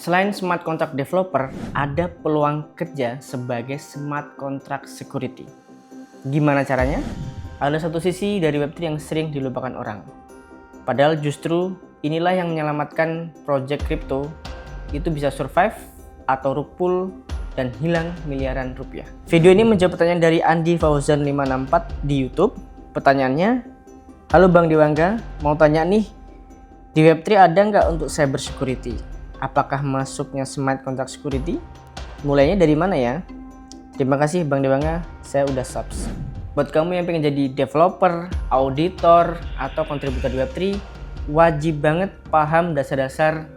Selain smart contract developer, ada peluang kerja sebagai smart contract security. Gimana caranya? Ada satu sisi dari Web3 yang sering dilupakan orang. Padahal justru inilah yang menyelamatkan project crypto itu bisa survive atau rug pull dan hilang miliaran rupiah. Video ini menjawab pertanyaan dari Andi Fauzan 564 di YouTube. Pertanyaannya, halo Bang Dewangga, mau tanya nih, di Web3 ada nggak untuk cyber security? Apakah masuknya smart contract security? Mulainya dari mana ya? Terima kasih Bang Dewangga, saya udah subs. Buat kamu yang pengen jadi developer, auditor, atau kontributor di Web3, wajib banget paham dasar-dasar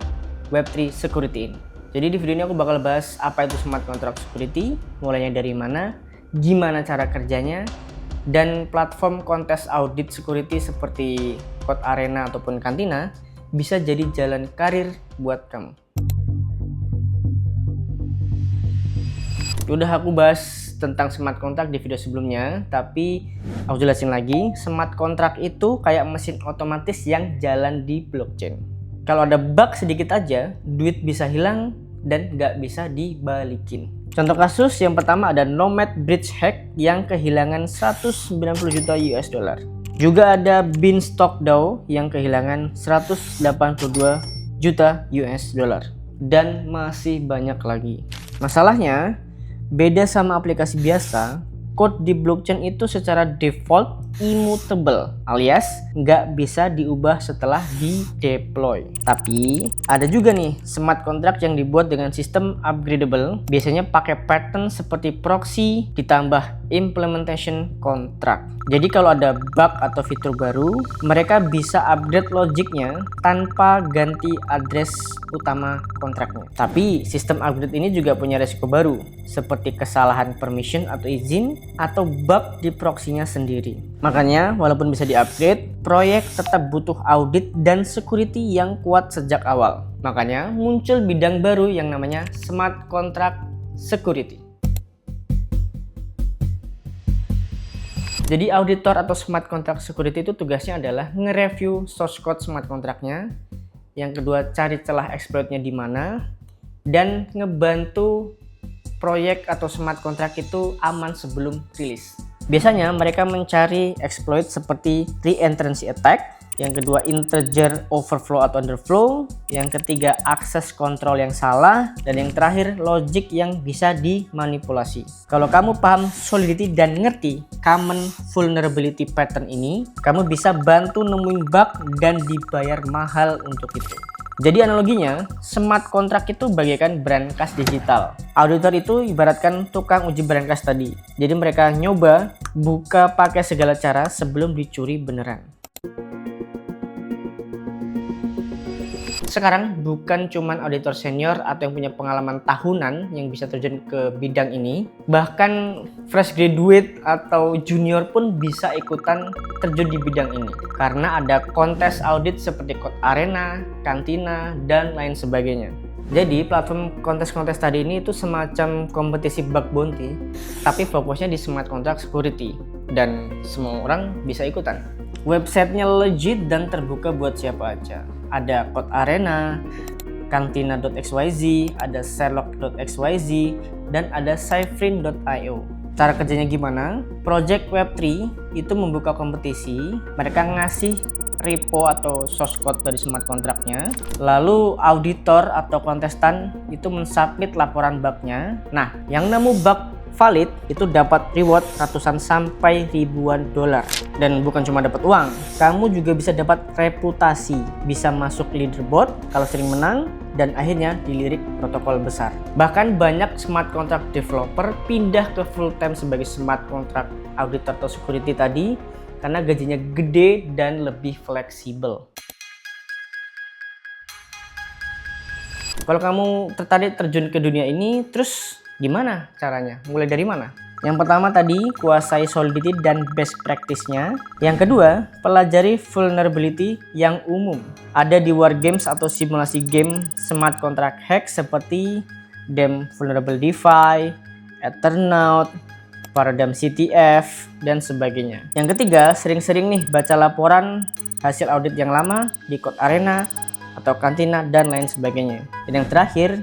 Web3 security ini. Jadi di video ini aku bakal bahas apa itu smart contract security, mulainya dari mana, gimana cara kerjanya, dan platform kontes audit security seperti Code Arena ataupun Cantina bisa jadi jalan karir buat kamu. Udah aku bahas tentang smart contract di video sebelumnya, tapi aku jelasin lagi, smart contract itu kayak mesin otomatis yang jalan di blockchain. Kalau ada bug sedikit aja, duit bisa hilang dan nggak bisa dibalikin. Contoh kasus yang pertama ada Nomad Bridge Hack yang kehilangan 190 juta US dollar. Juga ada Beanstalk DAO yang kehilangan 182 juta US dollar. Dan masih banyak lagi. Masalahnya, beda sama aplikasi biasa, code di blockchain itu secara default immutable, alias nggak bisa diubah setelah di-deploy. Tapi ada juga nih smart contract yang dibuat dengan sistem upgradable, biasanya pakai pattern seperti proxy ditambah implementation contract. Jadi kalau ada bug atau fitur baru, mereka bisa upgrade logiknya tanpa ganti address utama kontraknya. Tapi sistem upgrade ini juga punya resiko baru, seperti kesalahan permission atau izin, atau bug di proxy-nya sendiri. Makanya walaupun bisa di-upgrade, proyek tetap butuh audit dan security yang kuat sejak awal. Makanya muncul bidang baru yang namanya smart contract security. Jadi auditor atau smart contract security itu tugasnya adalah nge-review source code smart contract-nya. Yang kedua, cari celah exploit-nya di mana, dan ngebantu proyek atau smart contract itu aman sebelum rilis. Biasanya mereka mencari exploit seperti re-entrancy attack, yang kedua integer overflow atau underflow, yang ketiga access control yang salah, dan yang terakhir logic yang bisa dimanipulasi. Kalau kamu paham Solidity dan ngerti common vulnerability pattern ini, kamu bisa bantu nemuin bug dan dibayar mahal untuk itu. Jadi analoginya, smart contract itu bagaikan brankas digital. Auditor itu ibaratkan tukang uji brankas tadi. Jadi mereka nyoba buka pakai segala cara sebelum dicuri beneran. Sekarang bukan cuman auditor senior atau yang punya pengalaman tahunan yang bisa terjun ke bidang ini, bahkan fresh graduate atau junior pun bisa ikutan terjun di bidang ini karena ada kontes audit seperti Code Arena, Cantina, dan lain sebagainya. Jadi platform kontes-kontes tadi ini itu semacam kompetisi bug bounty, tapi fokusnya di smart contract security dan semua orang bisa ikutan. Websitenya legit dan terbuka buat siapa aja. Ada Code Arena, Cantina.xyz, ada Sherlock.xyz, dan ada Cyfrin.io. Cara kerjanya gimana? Project Web3 itu membuka kompetisi, mereka ngasih repo atau source code dari smart contract-nya, lalu auditor atau kontestan itu mensubmit laporan bugnya. Nah, yang nemu bug valid itu dapat reward ratusan sampai ribuan dolar. Dan bukan cuma dapat uang, kamu juga bisa dapat reputasi, bisa masuk leaderboard kalau sering menang, dan akhirnya dilirik protokol besar. Bahkan banyak smart contract developer pindah ke full time sebagai smart contract auditor atau security tadi karena gajinya gede dan lebih fleksibel. Kalau kamu tertarik terjun ke dunia ini, terus gimana caranya? Mulai dari mana? Yang pertama tadi, kuasai Solidity dan best practice-nya. Yang kedua, pelajari vulnerability yang umum. Ada di war games atau simulasi game smart contract hack seperti DEM Vulnerable DeFi, Eternaut, Paradigm CTF, dan sebagainya. Yang ketiga, sering-sering nih baca laporan hasil audit yang lama di Code Arena, atau kantina, dan lain sebagainya. Dan yang terakhir,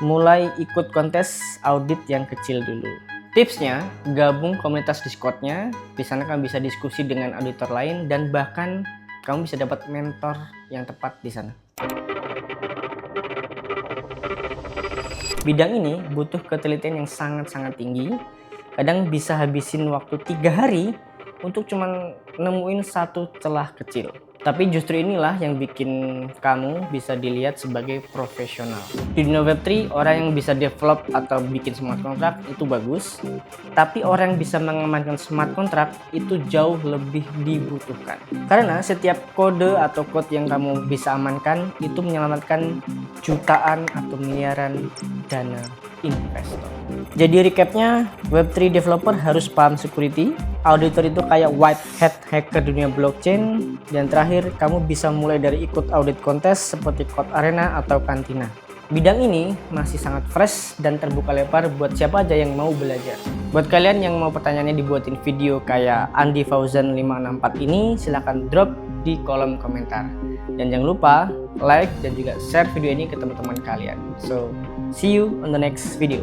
mulai ikut kontes audit yang kecil dulu. Tipsnya, gabung komunitas Discord-nya. Di sana kamu bisa diskusi dengan auditor lain dan bahkan kamu bisa dapat mentor yang tepat di sana. Bidang ini butuh ketelitian yang sangat-sangat tinggi. Kadang bisa habisin waktu 3 hari untuk cuman nemuin satu celah kecil. Tapi justru inilah yang bikin kamu bisa dilihat sebagai profesional. Di dunia Web3, orang yang bisa develop atau bikin smart contract itu bagus. Tapi orang yang bisa mengamankan smart contract itu jauh lebih dibutuhkan. Karena setiap kode atau code yang kamu bisa amankan itu menyelamatkan jutaan atau miliaran dana investor. Jadi recapnya, Web3 developer harus paham security, auditor itu kayak white hat hacker dunia blockchain, dan terakhir kamu bisa mulai dari ikut audit kontes seperti Code Arena atau Kantina. Bidang ini masih sangat fresh dan terbuka lebar buat siapa aja yang mau belajar. Buat kalian yang mau pertanyaannya dibuatin video kayak Andi Fauzan 564 ini, silahkan drop di kolom komentar. Dan jangan lupa like dan juga share video ini ke teman-teman kalian. So, see you on the next video.